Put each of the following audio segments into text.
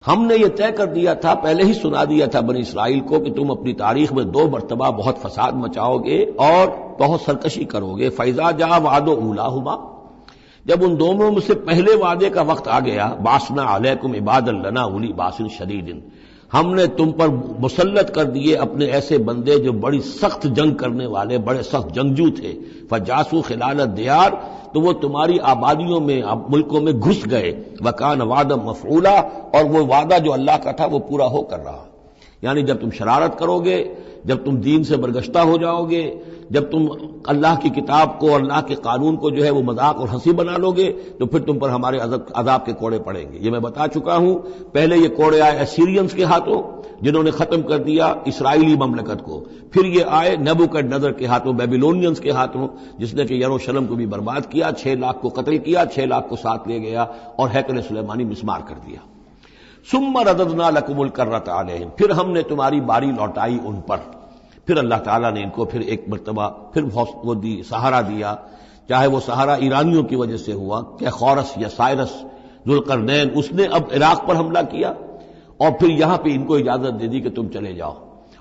ہم نے یہ طے کر دیا تھا، پہلے ہی سنا دیا تھا بنی اسرائیل کو کہ تم اپنی تاریخ میں 2 مرتبہ بہت فساد مچاؤ گے اور بہت سرکشی کرو گے۔ فَإِذَا جَاءَ وَعْدُ أُولَاهُمَا، جب ان دونوں میں سے پہلے وعدے کا وقت آ گیا، بَعَثْنَا عَلَيْكُمْ عِبَادًا لَنَا أُولِي بَأْسٍ شَدِيدٍ، ہم نے تم پر مسلط کر دیے اپنے ایسے بندے جو بڑی سخت جنگ کرنے والے، بڑے سخت جنگجو تھے۔ فَجَاسُوا خِلَالَ الدِّيَارِ، تو وہ تمہاری آبادیوں میں، ملکوں میں گھس گئے۔ وَكَانَ وَعْدًا مَفْعُولًا، اور وہ وعدہ جو اللہ کا تھا وہ پورا ہو کر رہا۔ یعنی جب تم شرارت کرو گے، جب تم دین سے برگشتہ ہو جاؤ گے، جب تم اللہ کی کتاب کو اور اللہ کے قانون کو جو ہے وہ مذاق اور ہنسی بنا لو گے، تو پھر تم پر ہمارے عذاب کے کوڑے پڑیں گے۔ یہ میں بتا چکا ہوں، پہلے یہ کوڑے آئے اسیرینز کے ہاتھوں جنہوں نے ختم کر دیا اسرائیلی مملکت کو، پھر یہ آئے نیبوکڈنیزر کے ہاتھوں، بیبیلونینز کے ہاتھوں، جس نے کہ یروشلم کو بھی برباد کیا، 6 لاکھ کو قتل کیا، 6 لاکھ کو ساتھ لے گیا اور ہیکل سلیمانی مسمار کر دیا۔ ثم رددنا لکم الکرۃ علیہم، پھر ہم نے تمہاری باری لوٹائی ان پر۔ پھر اللہ تعالیٰ نے ان کو پھر ایک مرتبہ پھر وہ سہارا دیا، چاہے وہ سہارا ایرانیوں کی وجہ سے ہوا کہ خورس یا سائرس ذوالقرنین، اس نے اب عراق پر حملہ کیا اور پھر یہاں پہ ان کو اجازت دے دی کہ تم چلے جاؤ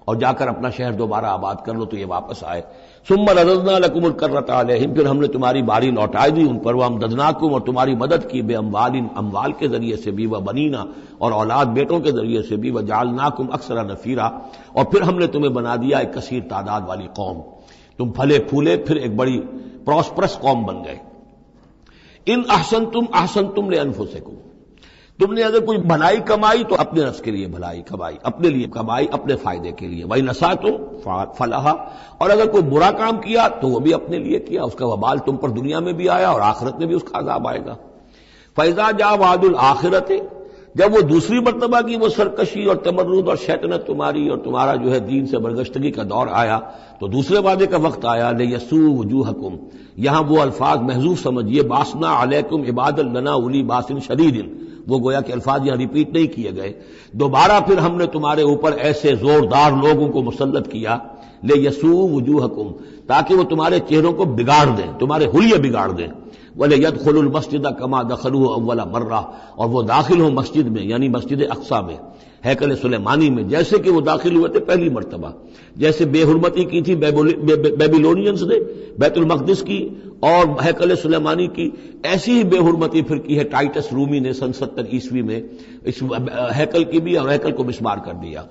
اور جا کر اپنا شہر دوبارہ آباد کر لو، تو یہ واپس آئے۔ ثم رددنا لکم الکرۃ علیہم، پھر ہم نے تمہاری باری لوٹائی دی ان پر، وامددناکم، اور تمہاری مدد کی، بے اموال کے ذریعے سے بھی، وبنینا، اور اولاد بیٹوں کے ذریعے سے بھی، وجعلناکم اکثر نفیرا، اور پھر ہم نے تمہیں بنا دیا ایک کثیر تعداد والی قوم، تم پھلے پھولے پھر ایک بڑی پراسپرس قوم بن گئے۔ ان احسنتم احسنتم لانفسکم، تم نے اگر کوئی بھلائی کمائی تو اپنے نفس کے لیے بھلائی کمائی، اپنے لیے کمائی، اپنے فائدے کے لیے۔ وَإِنْ أَسَأْتُمْ فَلَهَا، اور اگر کوئی برا کام کیا تو وہ بھی اپنے لیے کیا، اس کا وبال تم پر دنیا میں بھی آیا اور آخرت میں بھی اس کا عذاب آئے گا۔ فَإِذَا جَاءَ وَعْدُ الْآخِرَةِ، جب وہ دوسری مرتبہ کی وہ سرکشی اور تمرد اور شیطنت تمہاری اور تمہارا جو ہے دین سے برگشتگی کا دور آیا، تو دوسرے وعدے کا وقت آیا، لِيَسُوءُ وُجُوهَكُمْ، یہاں وہ الفاظ محذوف سمجھیے، بَعَثْنَا عَلَيْكُمْ عِبَادًا لَنَا أُولِي بَأْسٍ شَدِيدٍ، وہ گویا کہ الفاظ یہاں ریپیٹ نہیں کیے گئے۔ دوبارہ پھر ہم نے تمہارے اوپر ایسے زوردار لوگوں کو مسلط کیا، لِيَسُوءُ وُجُوهَكُمْ، تاکہ وہ تمہارے چہروں کو بگاڑ دیں، تمہارے حلیے بگاڑ دیں۔ وَلِيَدْخُلُوا الْمَسْجِدَ كَمَا دَخَلُوهُ أَوَّلَ مَرَّةٍ، اور وہ داخل ہوں مسجد میں، یعنی مسجد اقصیٰ میں، ہیکل سلیمانی میں، جیسے کہ وہ داخل ہوئے تھے پہلی مرتبہ۔ جیسے بے حرمتی کی تھی بیبیلونینز نے بیت المقدس کی اور ہیکل سلیمانی کی، ایسی ہی بے حرمتی پھر کی ہے ٹائٹس رومی نے سن 70 عیسوی میں اس ہیکل کی بھی، اور ہیکل کو مسمار کر دیا۔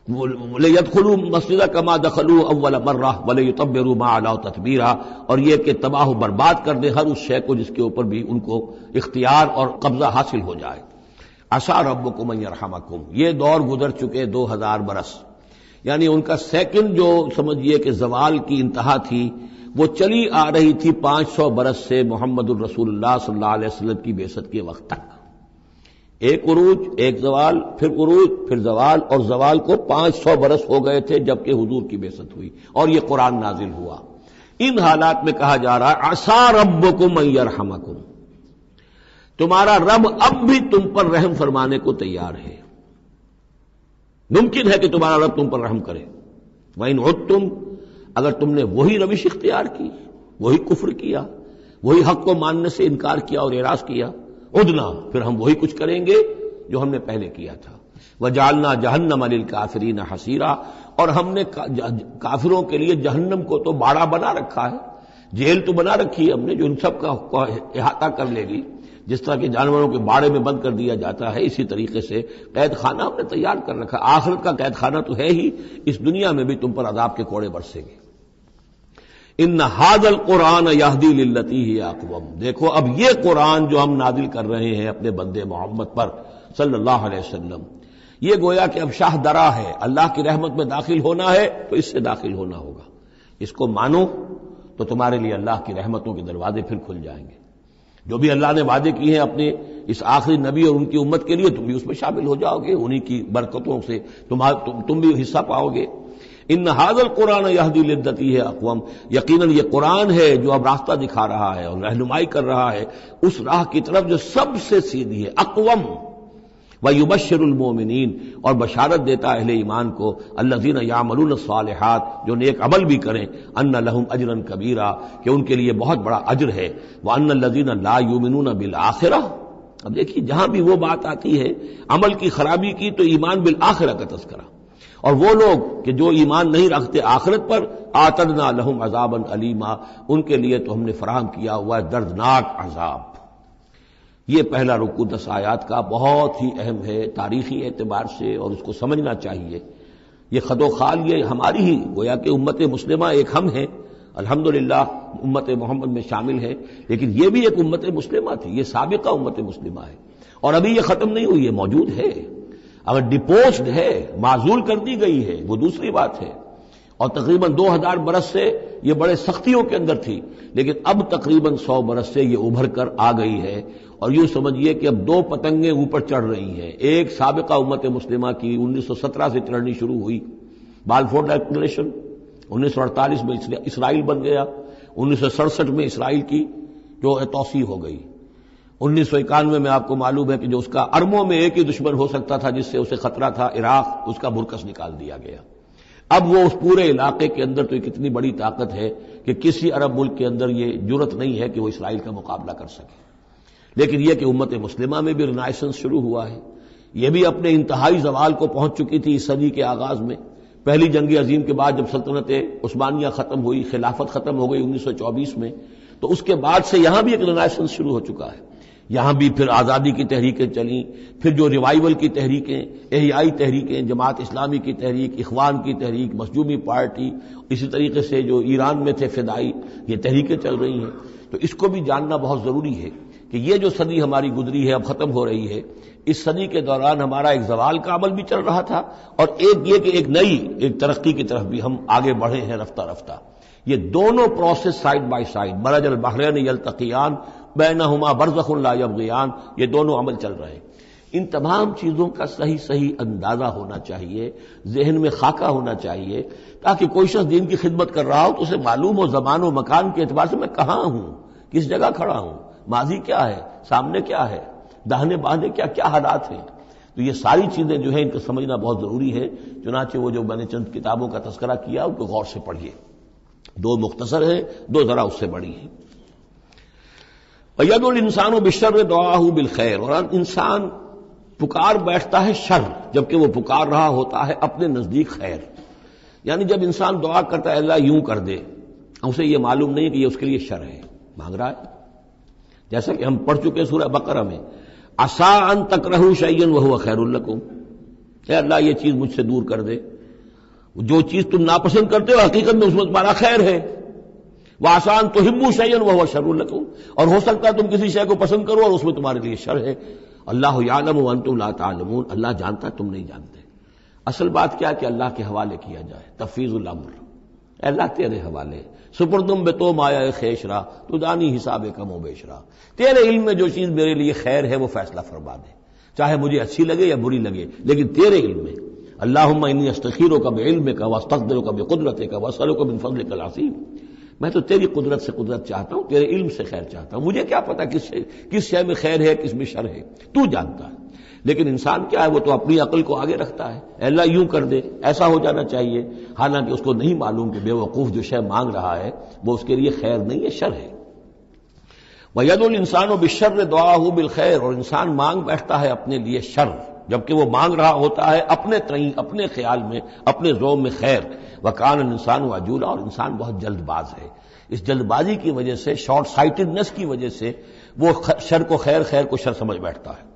لِيَدْخُلُوا الْمَسْجِدَ كَمَا دَخَلُوهُ أَوَّلَ مَرَّةٍ وَلِيُتَبِّرُوا مَا عَلَوْا تَتْبِيرًا، اور یہ کہ تباہ و برباد کر دیں ہر اس شے کو جس کے اوپر بھی ان کو اختیار اور قبضہ حاصل ہو جائے۔ عَسَىٰ رَبُّكُمْ أَن يَرْحَمَكُمْ، یہ دور گزر چکے 2000 برس، یعنی ان کا سیکنڈ جو سمجھیے کہ زوال کی انتہا تھی وہ چلی آ رہی تھی 500 برس سے محمد الرسول اللہ صلی اللہ علیہ وسلم کی بعثت کے وقت تک۔ ایک عروج، ایک زوال، پھر عروج، پھر زوال، اور زوال کو 500 برس ہو گئے تھے جبکہ حضور کی بعثت ہوئی اور یہ قرآن نازل ہوا۔ ان حالات میں کہا جا رہا ہے عسیٰ ربکم ان یرحمکم، تمہارا رب اب بھی تم پر رحم فرمانے کو تیار ہے، ممکن ہے کہ تمہارا رب تم پر رحم کرے۔ وَإِنْ عُدْتُمْ، اگر تم نے وہی روش اختیار کی، وہی کفر کیا، وہی حق کو ماننے سے انکار کیا اور اعراض کیا، عدنا، پھر ہم وہی کچھ کریں گے جو ہم نے پہلے کیا تھا۔ وَجَعَلْنَا جَهَنَّمَ لِلْكَافِرِينَ حَصِيرًا، اور ہم نے کافروں کے لیے جہنم کو تو باڑا بنا رکھا ہے، جیل تو بنا رکھی ہے ہم نے جو ان سب کا احاطہ کر لے گی۔ جس طرح کہ جانوروں کے باڑے میں بند کر دیا جاتا ہے، اسی طریقے سے قید خانہ ہم نے تیار کر رکھا۔ آخرت کا قید خانہ تو ہے ہی، اس دنیا میں بھی تم پر عذاب کے کوڑے برسیں گے۔ ان ھذا القرآن یہدی للتی ہی اقوم، دیکھو اب یہ قرآن جو ہم نازل کر رہے ہیں اپنے بندے محمد پر صلی اللہ علیہ وسلم، یہ گویا کہ اب شاہ درا ہے، اللہ کی رحمت میں داخل ہونا ہے تو اس سے داخل ہونا ہوگا، اس کو مانو تو تمہارے لیے اللہ کی رحمتوں کے دروازے پھر کھل جائیں گے۔ جو بھی اللہ نے وعدے کیے ہیں اپنے اس آخری نبی اور ان کی امت کے لیے، تم بھی اس میں شامل ہو جاؤ گے، انہی کی برکتوں سے تم بھی حصہ پاؤ گے۔ ان ھذا القرآن یہدی للتی ہے اقوم، یقیناً یہ قرآن ہے جو اب راستہ دکھا رہا ہے اور رہنمائی کر رہا ہے اس راہ کی طرف جو سب سے سیدھی ہے، اقوم۔ وَيُبَشِّرُ الْمُؤْمِنِينَ، اور بشارت دیتا اہل ایمان کو، الذین یعملون الصالحات، جو نیک عمل بھی کریں، ان لہم اجرا کبیرا، کہ ان کے لیے بہت بڑا اجر ہے، وَأَنَّ الَّذِينَ لَا يُؤْمِنُونَ بِالْآخِرَةِ، اب دیکھیے جہاں بھی وہ بات آتی ہے عمل کی خرابی کی تو ایمان بالآخرہ کا تذکرہ، اور وہ لوگ کہ جو ایمان نہیں رکھتے آخرت پر، اعتدنا لہم عذابا علیما، ان کے لیے تو ہم نے فراہم کیا ہوا ہے دردناک عذاب۔ یہ پہلا رکوع 10 آیات کا بہت ہی اہم ہے تاریخی اعتبار سے، اور اس کو سمجھنا چاہیے۔ یہ خد و خال یہ ہماری ہی گویا کہ امت مسلمہ ایک ہم ہیں، الحمدللہ امت محمد میں شامل ہے، لیکن یہ بھی ایک امت مسلمہ تھی، یہ سابقہ امت مسلمہ ہے، اور ابھی یہ ختم نہیں ہوئی ہے، موجود ہے۔ اگر ڈپوزڈ ہے، معزول کر دی گئی ہے، وہ دوسری بات ہے، اور تقریباً 2000 برس سے یہ بڑے سختیوں کے اندر تھی، لیکن اب تقریباً 100 برس سے یہ ابھر کر آ گئی ہے، اور یوں سمجھیے کہ اب 2 پتنگیں اوپر چڑھ رہی ہیں۔ ایک سابقہ امت مسلمہ کی 1917 سے چڑھنی شروع ہوئی، بالفور ڈکلریشن، 1948 میں اسرائیل بن گیا، 1967 میں اسرائیل کی جو توسیع ہو گئی، 1991 میں آپ کو معلوم ہے کہ جو اس کا اربوں میں ایک ہی دشمن ہو سکتا تھا جس سے اسے خطرہ تھا، عراق، اس کا برکس نکال دیا گیا۔ اب وہ اس پورے علاقے کے اندر تو ایک اتنی بڑی طاقت ہے کہ کسی عرب ملک کے اندر یہ جرت نہیں ہے کہ وہ اسرائیل کا مقابلہ کر سکے۔ لیکن یہ کہ امت مسلمہ میں بھی رینائسنس شروع ہوا ہے، یہ بھی اپنے انتہائی زوال کو پہنچ چکی تھی اس صدی کے آغاز میں۔ پہلی جنگ عظیم کے بعد جب سلطنت عثمانیہ ختم ہوئی، خلافت ختم ہو گئی 1924 میں، تو اس کے بعد سے یہاں بھی ایک رینائسنس شروع ہو چکا ہے۔ یہاں بھی پھر آزادی کی تحریکیں چلیں، پھر جو ریوائیول کی تحریکیں، احیائی تحریکیں، جماعت اسلامی کی تحریک، اخوان کی تحریک، مخزومی پارٹی، اسی طریقے سے جو ایران میں تھے فدائی، یہ تحریکیں چل رہی ہیں۔ تو اس کو بھی جاننا بہت ضروری ہے کہ یہ جو صدی ہماری گزری ہے، اب ختم ہو رہی ہے، اس صدی کے دوران ہمارا ایک زوال کا عمل بھی چل رہا تھا، اور ایک یہ کہ ایک نئی ایک ترقی کی طرف بھی ہم آگے بڑھے ہیں رفتہ رفتہ۔ یہ دونوں پروسیس سائڈ بائی سائڈ، مرج البحرین یلتقیان بینہما برزخ لا یبغیان، یہ دونوں عمل چل رہے ہیں۔ ان تمام چیزوں کا صحیح اندازہ ہونا چاہیے، ذہن میں خاکہ ہونا چاہیے، تاکہ کوئی شخص دین کی خدمت کر رہا ہو تو اسے معلوم ہو زمان و مکان کے اعتبار سے میں کہاں ہوں، کس جگہ کھڑا ہوں، ماضی کیا ہے، سامنے کیا ہے، داہنے بازے کیا حالات ہیں۔ تو یہ ساری چیزیں جو ہیں ان کو سمجھنا بہت ضروری ہے۔ چنانچہ وہ جو میں نے چند کتابوں کا تذکرہ کیا ان کو غور سے پڑھیے، 2 مختصر ہیں، 2 ذرا اس سے بڑی ہیں۔ وَيَدْعُو الْإِنسَانُ بِالشَّرِّ دُعَاءَهُ بِالْخَيْرِ، اور انسان پکار بیٹھتا ہے شر جبکہ وہ پکار رہا ہوتا ہے اپنے نزدیک خیر۔ یعنی جب انسان دعا کرتا ہے اللہ یوں کر دے، اسے یہ معلوم نہیں کہ یہ اس کے لیے شر ہے، مانگ رہا ہے۔ جیسا کہ ہم پڑھ چکے سورہ بقرہ میں، عسیٰ ان تکرہوا شیئا وہو خیر لکم، اے اللہ یہ چیز مجھ سے دور کر دے، جو چیز تم ناپسند کرتے ہو حقیقت میں اس میں تمہارا خیر ہے۔ وَعَسَىٰ أَن تُحِبُّوا شَيْئًا وَهُوَ شَرٌّ لَكُمْ، اور ہو سکتا ہے تم کسی شے کو پسند کرو اور اس میں تمہارے لیے شر ہے۔ اللہ یعلم وانتم لا تعلمون، اللہ جانتا ہے تم نہیں جانتے۔ اصل بات کیا کہ اللہ کے حوالے کیا جائے، تفویض الامر، اے اللہ تیرے حوالے، سپردم بے تو مایا خیشرا تو دانی حساب کم و بیشرا، تیرے علم میں جو چیز میرے لیے خیر ہے وہ فیصلہ فرما دے، چاہے مجھے اچھی لگے یا بری لگے، لیکن تیرے علم میں۔ اللہم انی استخیرک بعلمک واستقدرک بقدرتک واسألک من فضلک العظیم، میں تو تیری قدرت سے قدرت چاہتا ہوں، تیرے علم سے خیر چاہتا ہوں، مجھے کیا پتا کس شے میں خیر ہے کس میں شر ہے، تو جانتا ہے۔ لیکن انسان کیا ہے، وہ تو اپنی عقل کو آگے رکھتا ہے، اے اللہ یوں کر دے، ایسا ہو جانا چاہیے، حالانکہ اس کو نہیں معلوم کہ بے وقوف جو شے مانگ رہا ہے وہ اس کے لیے خیر نہیں ہے، شر ہے۔ وَيَدْعُو الْإِنسَانُ بِالشَّرِّ دُعَاءَهُ بِالْخَيْرِ، اور انسان مانگ بیٹھتا ہے اپنے لیے شر جبکہ وہ مانگ رہا ہوتا ہے اپنے تئیں، اپنے خیال میں، اپنے ذوق میں خیر۔ وَكَانَ الْإِنسَانُ عَجُولًا، اور انسان بہت جلد باز ہے، اس جلد بازی کی وجہ سے، شارٹ سائٹڈنس کی وجہ سے وہ شر کو خیر، خیر کو شر سمجھ بیٹھتا ہے۔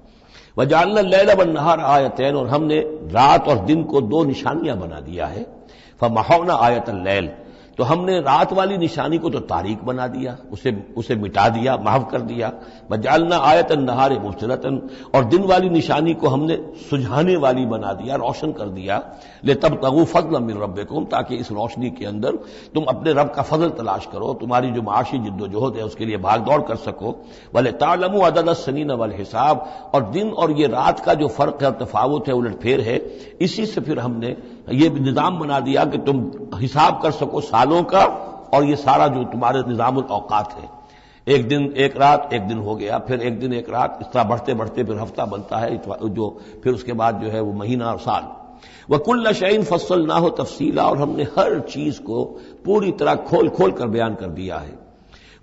وَجَعَلْنَا اللَّيْلَ وَالنَّهَارَ آیَتَيْنِ، اور ہم نے رات اور دن کو 2 نشانیاں بنا دیا ہے۔ فَمَحَوْنَا آیَةَ اللَّيْلِ، تو ہم نے رات والی نشانی کو تو تاریک بنا دیا، اسے مٹا دیا، محو کر دیا۔ وَجَعَلْنَا آیَةَ النَّهَارِ مُبْصِرَةً، اور دن والی نشانی کو ہم نے سجھانے والی بنا دیا، روشن کر دیا۔ لِتَبْتَغُوا فَضْلًا مِّن رَّبِّكُمْ، تاکہ اس روشنی کے اندر تم اپنے رب کا فضل تلاش کرو، تمہاری جو معاشی جد و جہد ہے اس کے لیے بھاگ دوڑ کر سکو۔ وَلِتَعْلَمُوا عَدَدَ السِّنِينَ وَالْحِسَابَ، اور دن اور یہ رات کا جو فرق ہے اور تفاوت ہے، الٹ پھیر ہے، اسی سے پھر ہم نے یہ نظام بنا دیا کہ تم حساب کر سکو سالوں کا، اور یہ سارا جو تمہارے نظام الاوقات ہے، ایک دن ایک رات، ایک دن ہو گیا، پھر ایک دن ایک رات، اس طرح بڑھتے بڑھتے پھر ہفتہ بنتا ہے، جو پھر اس کے بعد جو ہے وہ مہینہ اور سال۔ وَكُلَّ شَيْءٍ فَصَّلْنَاهُ تَفْصِيلًا، اور ہم نے ہر چیز کو پوری طرح کھول کھول کر بیان کر دیا ہے۔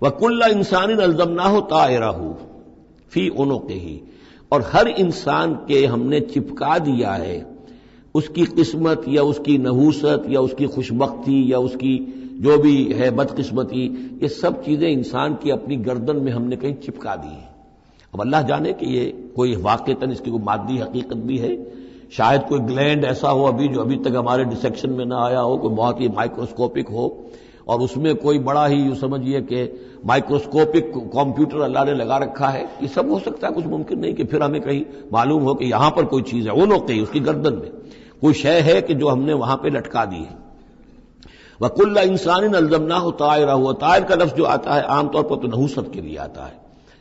وَكُلَّ إِنسَانٍ أَلْزَمْنَاهُ طَائِرَهُ فِي عُنُقِهِ، اور ہر انسان کے ہم نے چپکا دیا ہے اس کی قسمت یا اس کی نحوست یا اس کی خوشبختی یا اس کی جو بھی ہے بدقسمتی، یہ سب چیزیں انسان کی اپنی گردن میں ہم نے کہیں چپکا دی ہیں۔ اب اللہ جانے کہ یہ کوئی واقعتاً اس کی کوئی مادی حقیقت بھی ہے، شاید کوئی گلینڈ ایسا ہو جو ابھی تک ہمارے ڈسیکشن میں نہ آیا ہو، کوئی بہت ہی مائکروسکوپک ہو، اور اس میں کوئی بڑا ہی یوں سمجھیے کہ مائکروسکوپک کمپیوٹر اللہ نے لگا رکھا ہے۔ یہ سب ہو سکتا ہے، کچھ ممکن نہیں کہ پھر ہمیں کہیں معلوم ہو کہ یہاں پر کوئی چیز ہے، وہ نوقے اس کی گردن میں کوئی شے ہے کہ جو ہم نے وہاں پہ لٹکا دی ہے۔ وَكُلَّ إِنسَانٍ أَلْزَمْنَاهُ طَائِرَهُ، طائر کا لفظ جو آتا ہے عام طور پر تو نحوست کے لیے آتا ہے،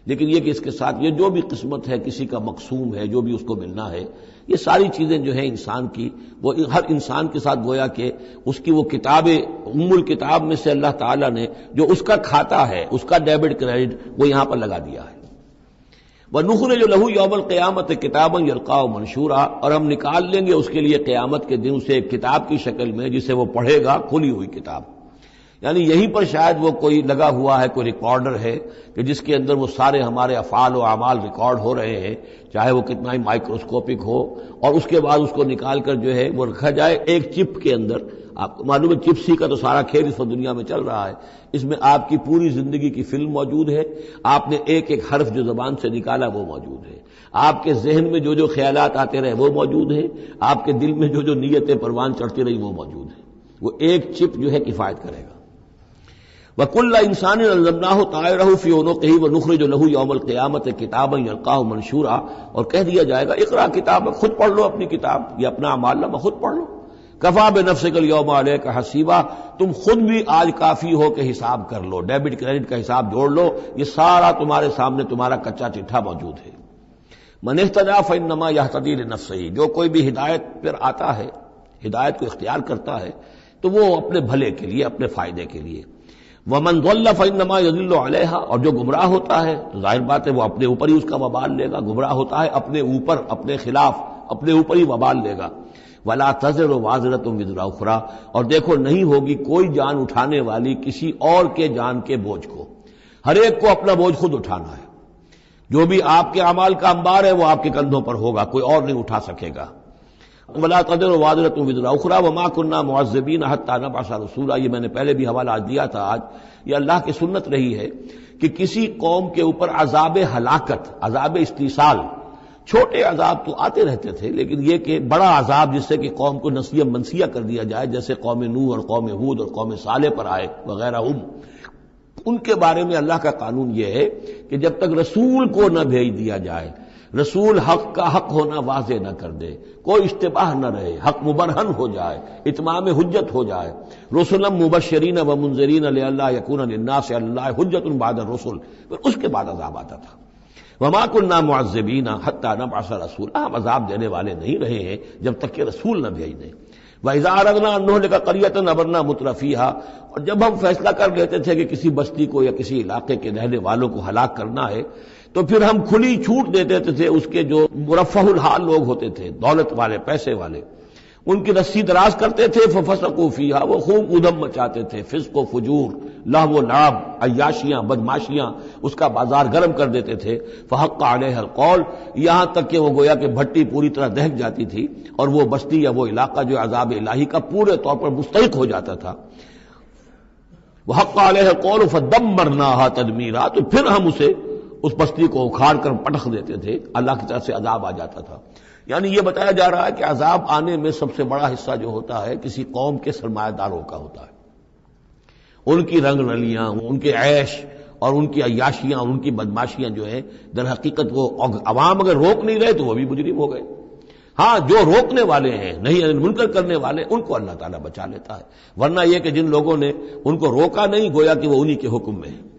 لیکن یہ کہ اس کے ساتھ یہ جو بھی قسمت ہے، کسی کا مقسوم ہے، جو بھی اس کو ملنا ہے، یہ ساری چیزیں جو ہیں انسان کی، وہ ہر انسان کے ساتھ گویا کہ اس کی وہ کتاب ام الکتاب میں سے اللہ تعالیٰ نے جو اس کا کھاتا ہے، اس کا ڈیبٹ کریڈٹ وہ یہاں پر لگا دیا ہے۔ وَنُخْرِجُ لَهُ يَوْمَ الْقِيَامَةِ كِتَابًا يَلْقَاهُ مَنشُورًا، اور ہم نکال لیں گے اس کے لیے قیامت کے دن اسے ایک کتاب کی شکل میں جسے وہ پڑھے گا، کھلی ہوئی کتاب۔ یعنی یہیں پر شاید وہ کوئی لگا ہوا ہے، کوئی ریکارڈر ہے کہ جس کے اندر وہ سارے ہمارے افعال و اعمال ریکارڈ ہو رہے ہیں، چاہے وہ کتنا ہی مائکروسکوپک ہو، اور اس کے بعد اس کو نکال کر جو ہے وہ رکھا جائے ایک چپ کے اندر۔ آپ کو معلوم ہے چپسی کا تو سارا کھیل اس وقت دنیا میں چل رہا ہے، اس میں آپ کی پوری زندگی کی فلم موجود ہے، آپ نے ایک ایک حرف جو زبان سے نکالا وہ موجود ہے، آپ کے ذہن میں جو جو خیالات آتے رہے وہ موجود ہیں، آپ کے دل میں جو جو نیتیں پروان چڑھتی رہی وہ موجود ہیں، وہ ایک چپ جو ہے کفایت کرے گا۔ وَكُلَّ إِنسَانٍ أَلْزَمْنَاهُ طَائِرَهُ فِي عُنُقِهِ وَنُخْرِجُ لَهُ يَوْمَ الْقِيَامَةِ كِتَابًا يَلْقَاهُ مَنشُورًا، اور کہہ دیا جائے گا اقرا کتابک، خود پڑھ لو اپنی کتاب، یہ اپنا اعمال نامہ خود پڑھ لو۔ کفا بنفسک اليوم علیک حسیبا، تم خود بھی آج کافی ہو کہ حساب کر لو، ڈیبٹ کریڈٹ کا حساب جوڑ لو، یہ سارا تمہارے سامنے تمہارا کچا چٹھا موجود ہے۔ من اہتدی فانما یہتدی لنفسہ، جو کوئی بھی ہدایت پر آتا ہے، ہدایت کو اختیار کرتا ہے تو وہ اپنے بھلے کے لیے، اپنے فائدے کے لیے۔ ومن ضل فانما یضل علیہا، اور جو گمراہ ہوتا ہے تو ظاہر بات ہے وہ اپنے اوپر ہی اس کا وبال لے گا، گمراہ ہوتا ہے اپنے اوپر، اپنے خلاف، اپنے اوپر ہی وبال لے گا۔ ولا تزر وازرۃ وزر اخری، اور دیکھو نہیں ہوگی کوئی جان اٹھانے والی کسی اور کے جان کے بوجھ کو، ہر ایک کو اپنا بوجھ خود اٹھانا ہے، جو بھی آپ کے اعمال کا انبار ہے وہ آپ کے کندھوں پر ہوگا، کوئی اور نہیں اٹھا سکے گا۔ ولا تزر وازرۃ وزر اخری وما كنا معذبین حتی نبعث رسولا، یہ میں نے پہلے بھی حوالہ دیا تھا، آج یہ اللہ کی سنت رہی ہے کہ کسی قوم کے اوپر عذاب ہلاکت، عذاب استیصال، چھوٹے عذاب تو آتے رہتے تھے، لیکن یہ کہ بڑا عذاب جس سے کہ قوم کو نسیہ منسیہ کر دیا جائے، جیسے قوم نوح اور قوم ہود اور قوم صالح پر آئے وغیرہ، ان کے بارے میں اللہ کا قانون یہ ہے کہ جب تک رسول کو نہ بھیج دیا جائے، رسول حق کا حق ہونا واضح نہ کر دے، کوئی اشتباہ نہ رہے، حق مبرہن ہو جائے، اتمام حجت ہو جائے، رسلا مبشرین و منذرین لئلا یکون للناس علی اللہ حجت بعد الرسل، پھر اس کے بعد عذاب آتا تھا۔ وما كنا معذبین حتی نبعث رسولا، ہم عذاب دینے والے نہیں رہے ہیں جب تک کہ رسول نہ بھیج دیں۔ وَإِذَا أَرَدْنَا أَن نُهْلِكَ قَرْيَةً أَمَرْنَا مُتْرَفِيهَا، اور جب ہم فیصلہ کر لیتے تھے کہ کسی بستی کو یا کسی علاقے کے رہنے والوں کو ہلاک کرنا ہے تو پھر ہم کھلی چھوٹ دے دیتے تھے اس کے جو مرفہ الحال لوگ ہوتے تھے، دولت والے، پیسے والے، ان کی رسی دراز کرتے تھے، ففسقوا فیہا، وہ خوب ادھم مچاتے تھے، فسق و فجور، لہو و لعب، عیاشیاں، بدماشیاں، اس کا بازار گرم کر دیتے تھے۔ فحق علیہ القول، یہاں تک کہ وہ گویا کہ بھٹی پوری طرح دہک جاتی تھی اور وہ بستی یا وہ علاقہ جو عذاب الہی کا پورے طور پر مستحق ہو جاتا تھا۔ وحق علیہ القول فدمرناہا تدمیرا، تو پھر ہم اسے، اس بستی کو اکھاڑ کر پٹخ دیتے تھے، اللہ کی طرف سے عذاب آ جاتا تھا۔ یعنی یہ بتایا جا رہا ہے کہ عذاب آنے میں سب سے بڑا حصہ جو ہوتا ہے کسی قوم کے سرمایہ داروں کا ہوتا ہے، ان کی رنگ رلیاں، ان کے عیش اور ان کی عیاشیاں اور ان کی بدماشیاں جو ہیں، در حقیقت وہ عوام اگر روک نہیں رہے تو وہ بھی مجرم ہو گئے۔ ہاں جو روکنے والے ہیں، نہیں منکر کرنے والے، ان کو اللہ تعالیٰ بچا لیتا ہے، ورنہ یہ کہ جن لوگوں نے ان کو روکا نہیں، گویا کہ وہ انہی کے حکم میں ہے۔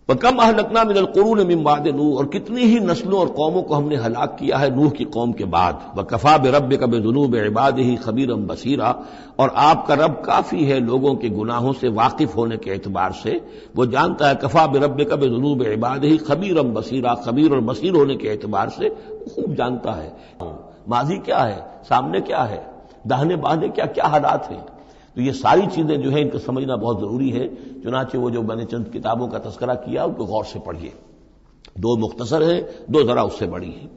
وَكَمْ أَهْلَكْنَا مِنَ الْقُرُونِ مِن بَعْدِ نوح، اور کتنی ہی نسلوں اور قوموں کو ہم نے ہلاک کیا ہے نوح کی قوم کے بعد۔ وَكَفَىٰ بِرَبِّكَ بِذُنُوبِ عِبَادِهِ خَبِيرًا بَصِيرًا، اور آپ کا رب کافی ہے لوگوں کے گناہوں سے واقف ہونے کے اعتبار سے، وہ جانتا ہے، کفا بربک بذنوب عبادہ خبیرا بصیرا، خبیر اور بصیر ہونے کے اعتبار سے خوب جانتا ہے ماضی کیا ہے، سامنے کیا ہے، داہنے بائیں کیا کیا حالات ہیں۔ تو یہ ساری چیزیں جو ہیں ان کو سمجھنا بہت ضروری ہے، چنانچہ وہ جو میں نے چند کتابوں کا تذکرہ کیا ان کو غور سے پڑھیے۔ دو مختصر ہیں، دو ذرا اس سے بڑی ہیں۔